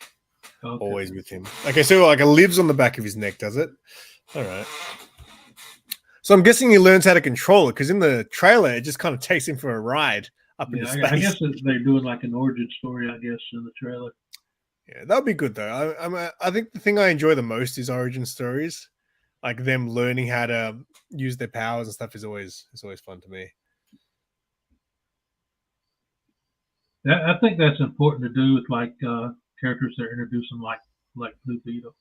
Always with him. Okay, so like it lives on the back of his neck, does it? All right. So I'm guessing he learns how to control it, because in the trailer it just kind of takes him for a ride up into space. I guess they're doing like an origin story, I guess, in the trailer. Yeah, that would be good though. I think the thing I enjoy the most is origin stories. Like them learning how to use their powers and stuff is always fun to me. I think that's important to do with like characters they're introducing, like Blue Beetle.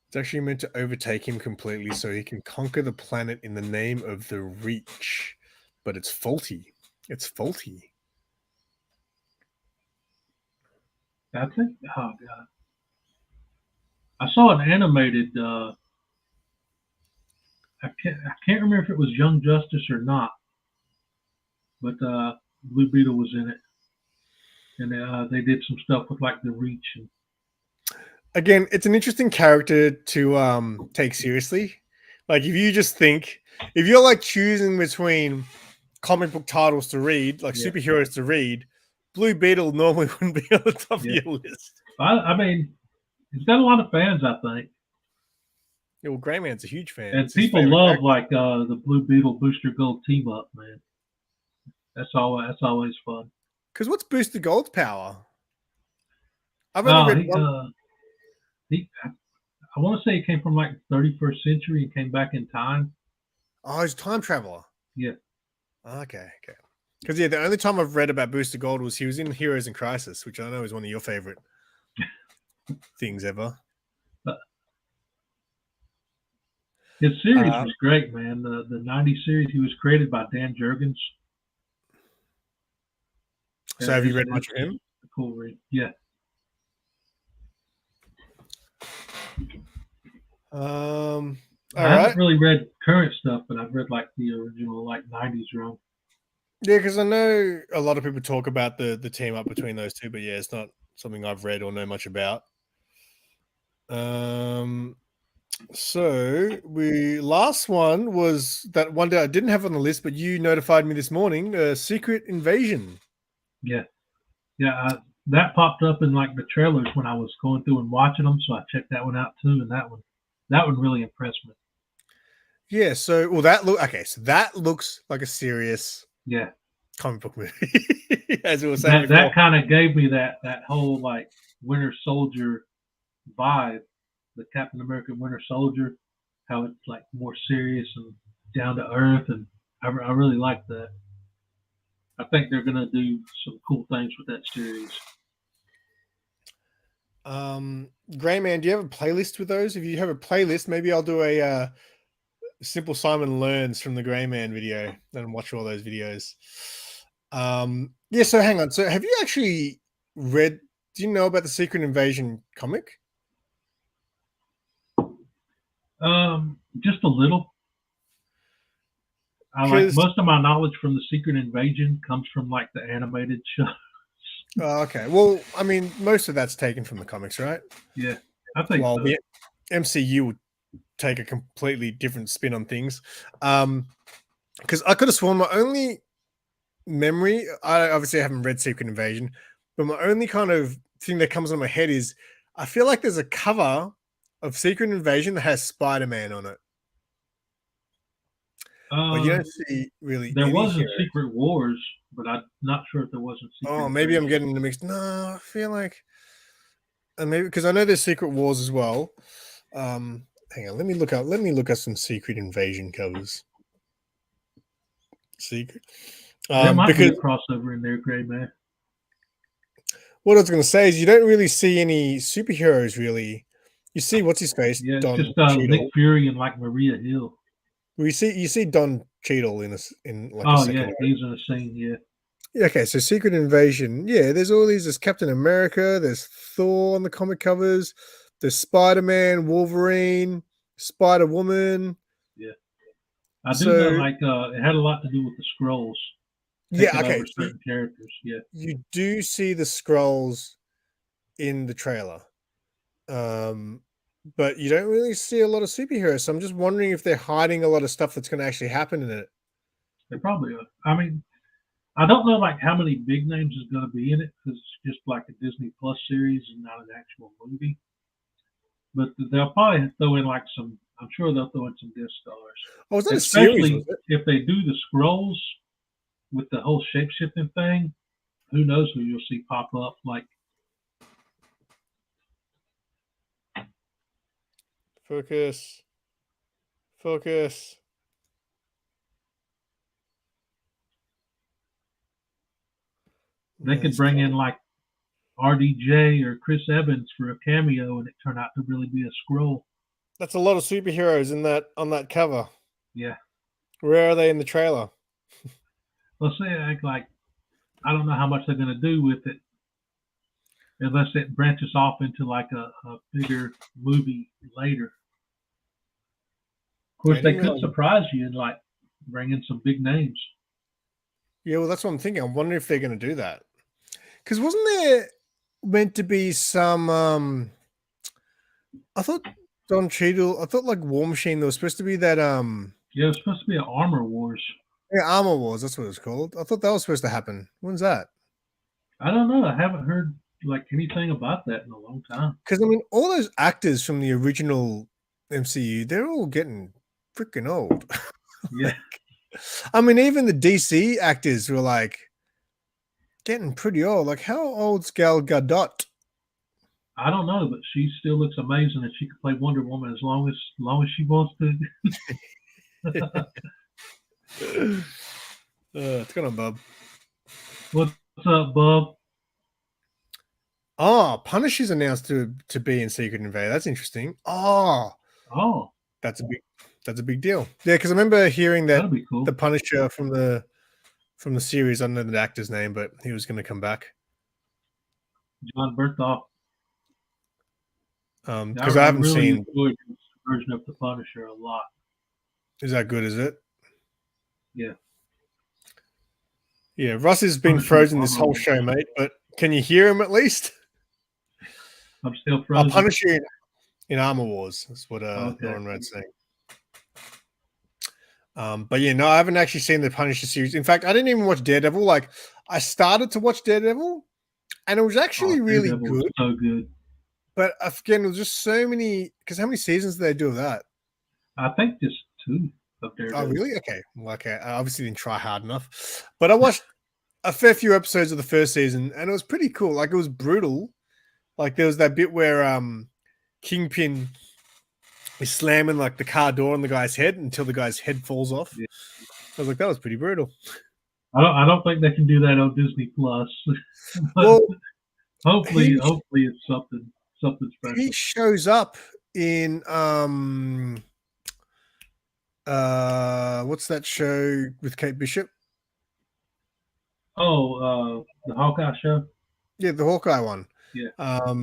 It's actually meant to overtake him completely so he can conquer the planet in the name of the Reach, but it's faulty. It's faulty. I think. Oh god. I saw an animated. I can't remember if it was Young Justice or not, but Blue Beetle was in it, and they did some stuff with like the Reach. And again, it's an interesting character to take seriously. Like if you're like choosing between comic book titles to read, like superheroes to read, Blue Beetle normally wouldn't be on the top of your list. I mean, he's got a lot of fans, I think. Yeah, well, Grey Man's a huge fan. And people love like the Blue Beetle Booster Gold team up, man. That's always fun. Because what's Booster Gold's power? I've only read one. I want to say he came from like the 31st century and came back in time. Oh, he's a time traveler. Yeah. Okay. Because the only time I've read about Booster Gold was he was in Heroes in Crisis, which I know is one of your favorite things ever. His series was great, man. The 90s series, he was created by Dan Jurgens. So have you read much of him? A cool read. Yeah. All I haven't really read current stuff, but I've read like the original like 90s run. Yeah, because I know a lot of people talk about the team up between those two, but yeah, it's not something I've read or know much about. So last one was that one that I didn't have on the list, but you notified me this morning. Secret Invasion. Yeah. That popped up in like the trailers when I was going through and watching them, so I checked that one out too, and that one really impressed me. Yeah. So that looks like a serious comic book movie, as we were saying. That kind of gave me that whole like Winter Soldier vibe, the Captain America Winter Soldier. how it's like more serious and down to earth, and I really like that. I think they're gonna do some cool things with that series. Gray Man, do you have a playlist with those? If you have a playlist, maybe I'll do a SimpleSimon learns from the Gray Man video and watch all those videos. Yeah, so hang on. So have you actually read, do you know about the Secret Invasion comic? Just a little. I like most of my knowledge from the Secret Invasion comes from like the animated show. Oh, okay. Well, I mean, most of that's taken from the comics, right? Yeah, I think so. The MCU would take a completely different spin on things. Because I could have sworn my only memory, I obviously haven't read Secret Invasion, but my only kind of thing that comes on my head is I feel like there's a cover of Secret Invasion that has Spider-Man on it. But you don't see really. There wasn't Secret Wars, but I'm not sure if there wasn't Secret Oh, maybe Invasion. I'm getting the mix. No, I feel like, and maybe because I know there's Secret Wars as well. Hang on, let me look at some Secret Invasion covers. Secret. There might be a crossover in there, Gray Man. What I was going to say is you don't really see any superheroes really. You see what's his face? Yeah, Don just Cheadle. Nick Fury and like Maria Hill. You see Don Cheadle in like oh a second. Yeah, he's in a scene. Yeah. Okay, so Secret Invasion. Yeah, there's all these. There's Captain America. There's Thor on the comic covers. There's Spider-Man, Wolverine, Spider-Woman. Yeah, I do know. Like it had a lot to do with the Skrulls. Yeah, okay. Over certain characters. Yeah, you do see the Skrulls in the trailer, but you don't really see a lot of superheroes. So I'm just wondering if they're hiding a lot of stuff that's going to actually happen in it. They probably are. I mean, I don't know like how many big names is going to be in it because it's just like a Disney Plus series and not an actual movie. But they'll probably throw in like some. I'm sure they'll throw in some guest stars. Oh, is that especially a series? If they do the Skrulls with the whole shape-shifting thing, who knows who you'll see pop up like. Focus. They could bring in like RDJ or Chris Evans for a cameo, and it turned out to really be a Skrull. That's a lot of superheroes on that cover. Yeah. Where are they in the trailer? Let's say like I don't know how much they're going to do with it, unless it branches off into like a bigger movie later. Of course, they could surprise you and like bring in some big names. Yeah, well, that's what I'm thinking. I'm wondering if they're going to do that. Because wasn't there meant to be some? I thought Don Cheadle. I thought like War Machine. There was supposed to be that. Yeah, it was supposed to be an Armor Wars. Yeah, Armor Wars. That's what it was called. I thought that was supposed to happen. When's that? I don't know. I haven't heard like anything about that in a long time. Because I mean, all those actors from the original MCU, they're all getting freaking old. Yeah. I mean, even the DC actors were like getting pretty old. Like, how old's Gal Gadot? I don't know, but she still looks amazing, and she could play Wonder Woman as long as she wants to. What's going on, Bub? What's up, Bub? Oh, Punisher's announced to be in Secret Invasion. That's interesting. Oh, that's a big deal. Yeah, because I remember hearing that cool. The Punisher from the series, I don't know the actor's name, but he was going to come back. John Berthoff. Because I haven't seen enjoyed this version of the Punisher a lot. Is that good? Is it? Yeah. Yeah, Russ has been frozen this whole show, mate. But can you hear him at least? I'm still frozen. Punisher in Armor Wars. That's what Lauren Red's saying. But yeah, no, I haven't actually seen the Punisher series. In fact, I didn't even watch Daredevil. Like, I started to watch Daredevil, and it was actually really good. Was so good. But again, it was just so many. Because how many seasons did they do of that? I think just 2 of Daredevil. Oh, really? Okay. Well, okay. I obviously didn't try hard enough, but I watched a fair few episodes of the first season, and it was pretty cool. Like, it was brutal. Like, there was that bit where Kingpin He's slamming like the car door on the guy's head until the guy's head falls off. Yeah. I was like, that was pretty brutal. I don't think they can do that on Disney Plus. Well, hopefully it's something special. He shows up in what's that show with Kate Bishop? Oh, the Hawkeye show? Yeah, the Hawkeye one. Yeah.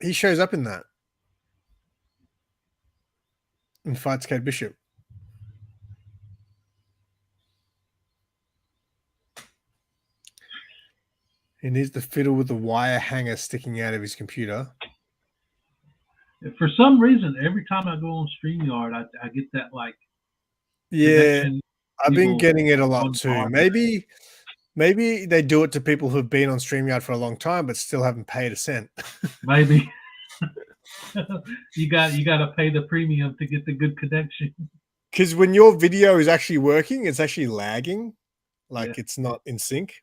He shows up in that and fights Kate Bishop. He needs to fiddle with the wire hanger sticking out of his computer. For some reason, every time I go on StreamYard, I get that like. Yeah, I've been getting it a lot too. Bar. Maybe they do it to people who've been on StreamYard for a long time but still haven't paid a cent. Maybe. you got to pay the premium to get the good connection. Because when your video is actually working, it's actually lagging, like it's not in sync.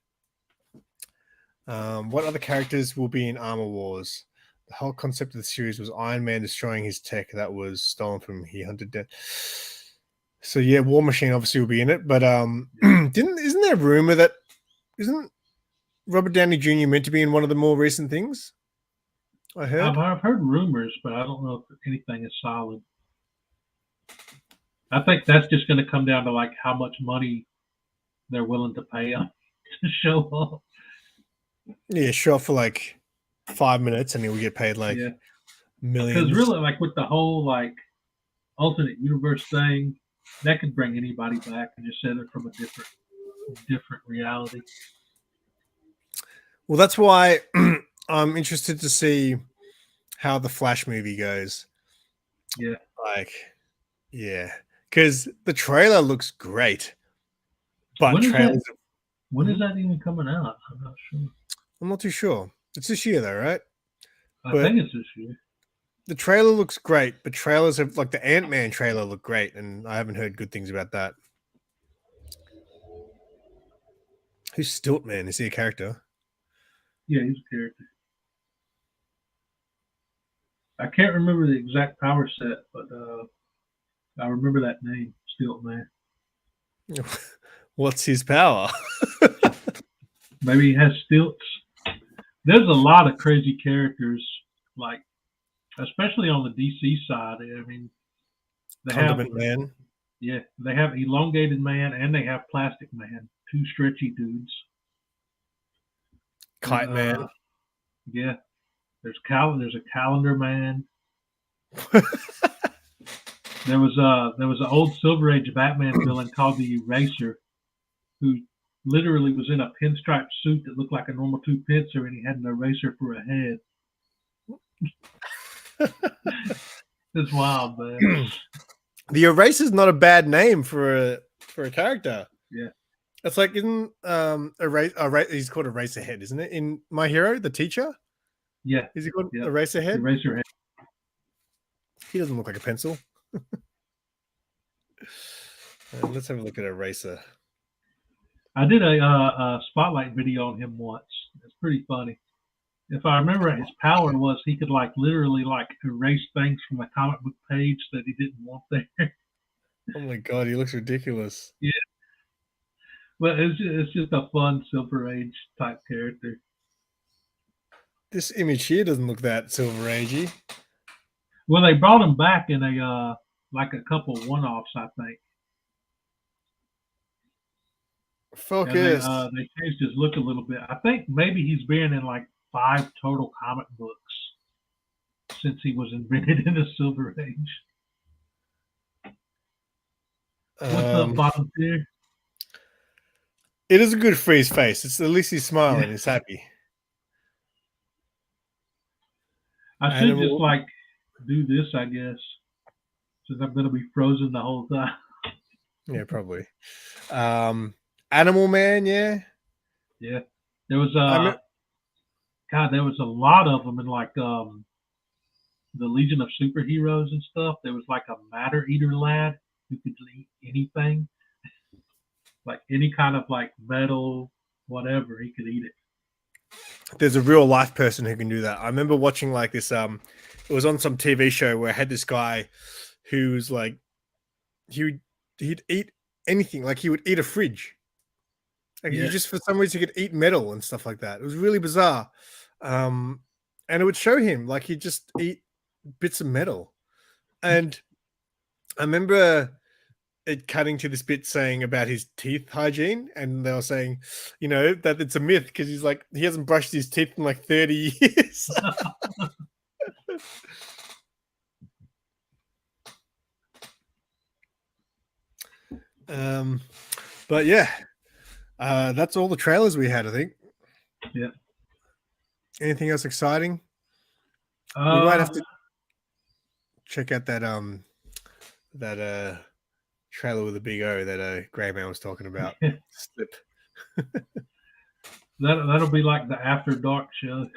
What other characters will be in Armor Wars? The whole concept of the series was Iron Man destroying his tech that was stolen from He Hunted Dead. So yeah, War Machine obviously will be in it, but isn't there a rumor that isn't Robert Downey Jr. meant to be in one of the more recent things? I heard. I've heard rumors, but I don't know if anything is solid. I think that's just going to come down to like how much money they're willing to pay him to show up. Yeah, show up for like 5 minutes and he'll get paid like millions. Because really, like with the whole like alternate universe thing, that could bring anybody back and just set it from a different reality. Well, that's why I'm interested to see how the Flash movie goes. Yeah. Because the trailer looks great. But when is that even coming out? I'm not sure. I'm not too sure. It's this year though, right? I think it's this year. The trailer looks great, but trailers have like the Ant-Man trailer look great, and I haven't heard good things about that. Who's Stiltman? Is he a character? Yeah, he's a character. I can't remember the exact power set, but I remember that name, Stiltman. What's his power? Maybe he has stilts. There's a lot of crazy characters, like especially on the DC side. I mean, they Condiment Man. Yeah, they have Elongated Man and they have Plastic Man, two stretchy dudes. Kite Man. Yeah, there's a Calendar Man. There was an old Silver Age Batman villain called the Eraser, who literally was in a pinstripe suit that looked like a normal two-pincer, and he had an eraser for a head. It's wild, man. The Eraser's not a bad name for a character. Yeah, it's like isn't he's called Eraserhead, isn't it? In My Hero, the teacher. Yeah, is he called Eraserhead? Eraserhead. He doesn't look like a pencil. Let's have a look at Eraser. I did a spotlight video on him once. It's pretty funny. If I remember right, his power was he could like literally like erase things from a comic book page that he didn't want there. Oh my god, he looks ridiculous. Yeah. Well, it's just a fun Silver Age type character. This image here doesn't look that Silver Agey. Well, they brought him back in a like a couple one-offs, I think. Focus. They changed his look a little bit. I think maybe he's been in like 5 total comic books since he was invented in the Silver Age. What's up, bottom tier? It is a good freeze face. It's at least he's smiling. He's happy. I should just like do this, I guess, since I'm going to be frozen the whole time. Yeah, probably. Animal Man, yeah. There was there was a lot of them in like the Legion of Superheroes and stuff. There was like a Matter Eater lad who could eat anything, like any kind of like metal, whatever, he could eat it. There's a real life person who can do that. I remember watching like this. It was on some TV show where I had this guy who's like he'd eat anything. Like he would eat a fridge. Like he just for some reason he could eat metal and stuff like that. It was really bizarre. And it would show him like he'd just eat bits of metal. And I remember it cutting to this bit saying about his teeth hygiene, and they were saying, you know, that it's a myth because he's like he hasn't brushed his teeth in like 30 years. But yeah, that's all the trailers we had, I think. Yeah. Anything else exciting? We might have to check out that trailer with the big O that Grey Man was talking about. Slip. That'll be like the After Dark show.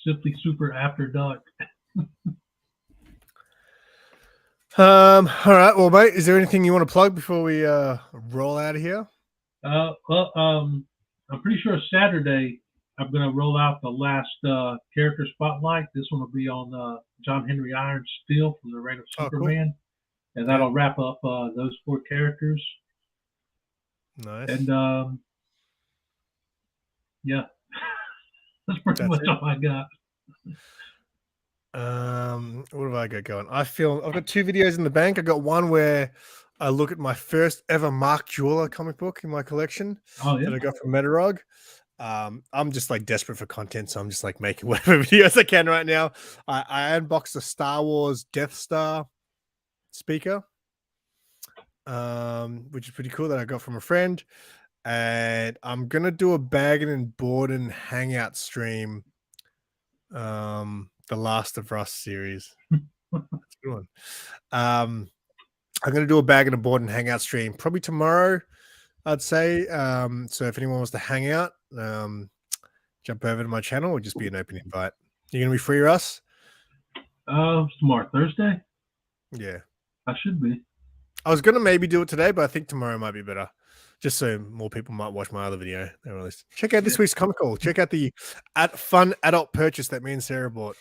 Simply Super After Dark. All right. Well, mate, is there anything you want to plug before we roll out of here? I'm pretty sure Saturday I'm going to roll out the last character spotlight. This one will be on John Henry Iron Steel from the Reign of Superman. Cool. And that'll wrap up those 4 characters. Nice. And yeah, that's pretty much all I got. What have I got going? I've got 2 videos in the bank. I got one where I look at my first ever Mark Jeweller comic book in my collection that I got from Metarog. I'm just like desperate for content, so I'm just like making whatever videos I can right now. I unboxed a Star Wars Death Star speaker, which is pretty cool that I got from a friend. And I'm gonna do a Baggin' and Borden hangout stream. The Last of Us series. That's a good one. I'm going to do a Baggin' and Borden hangout stream probably tomorrow, I'd say. So if anyone wants to hang out, jump over to my channel. It'll just be an open invite. You going to be free, Russ? Tomorrow, Thursday? Yeah. I should be. I was going to maybe do it today, but I think tomorrow might be better. Just so more people might watch my other video. Check out this week's comic haul. Check out the fun adult purchase that me and Sarah bought.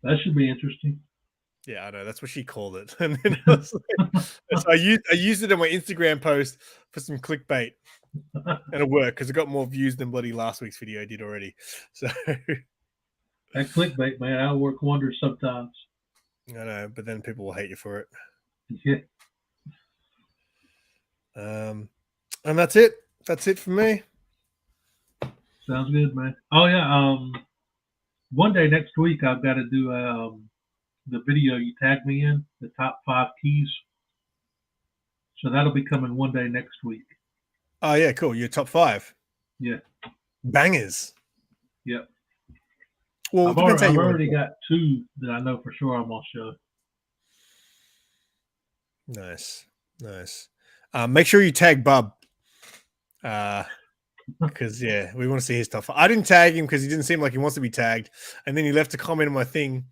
That should be interesting. Yeah, I know. That's what she called it. And then I was like, so I used it in my Instagram post for some clickbait. And it worked because it got more views than bloody last week's video did already. So that clickbait, man, that'll work wonders sometimes. I know, but then people will hate you for it. Yeah. And that's it. That's it for me. Sounds good, man. Oh yeah. One day next week I've got to do the video you tagged me in, the top 5 keys. So that'll be coming one day next week. Oh yeah, cool. Your top 5. Yeah. Bangers. Yep. Well, I've already got 2 that I know for sure I'm gonna show. Nice. Make sure you tag Bub. Because yeah, we want to see his stuff. I didn't tag him because he didn't seem like he wants to be tagged, and then he left a comment on my thing,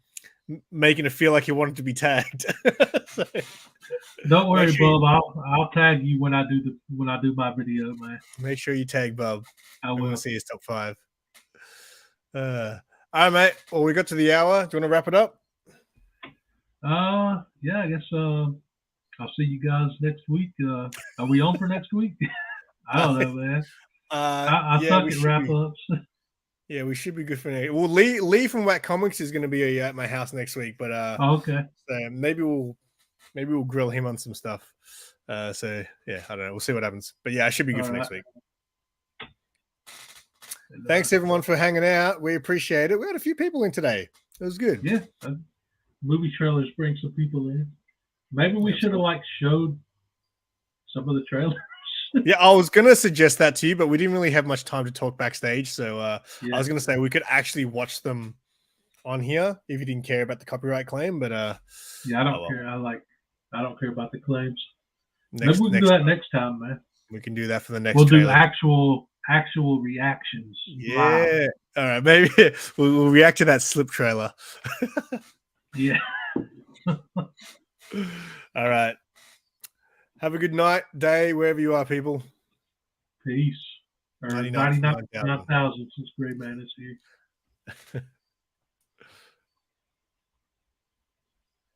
making it feel like he wanted to be tagged. So, don't worry, Bub. I'll tag you when I do my video, man. Make sure you tag Bub. I will. want to see his top 5. All right, mate. Well, we got to the hour. Do you want to wrap it up? Yeah, I guess I'll see you guys next week. Are we on for next week? I don't know, man. I suck at wrap-ups. Yeah, we should be good for next. Well, Lee from Whack Comics is going to be at my house next week, but okay. So maybe we'll grill him on some stuff. So yeah, I don't know. We'll see what happens. But yeah, I should be good for next week. Thanks everyone for hanging out. We appreciate it. We had a few people in today. It was good. Yeah, movie trailers bring some people in. Maybe we should have showed some of the trailers. Yeah, I was gonna suggest that to you, but we didn't really have much time to talk backstage. So I was gonna say we could actually watch them on here if you didn't care about the copyright claim. But yeah, I don't care. I don't care about the claims. Maybe we can do that next time, man. We can do that for the next. We'll trailer. do actual reactions. Yeah. Live. All right. Maybe we'll react to that slip trailer. Yeah. All right. Have a good night, day, wherever you are, people. Peace. 99,000 since Gray Man is here.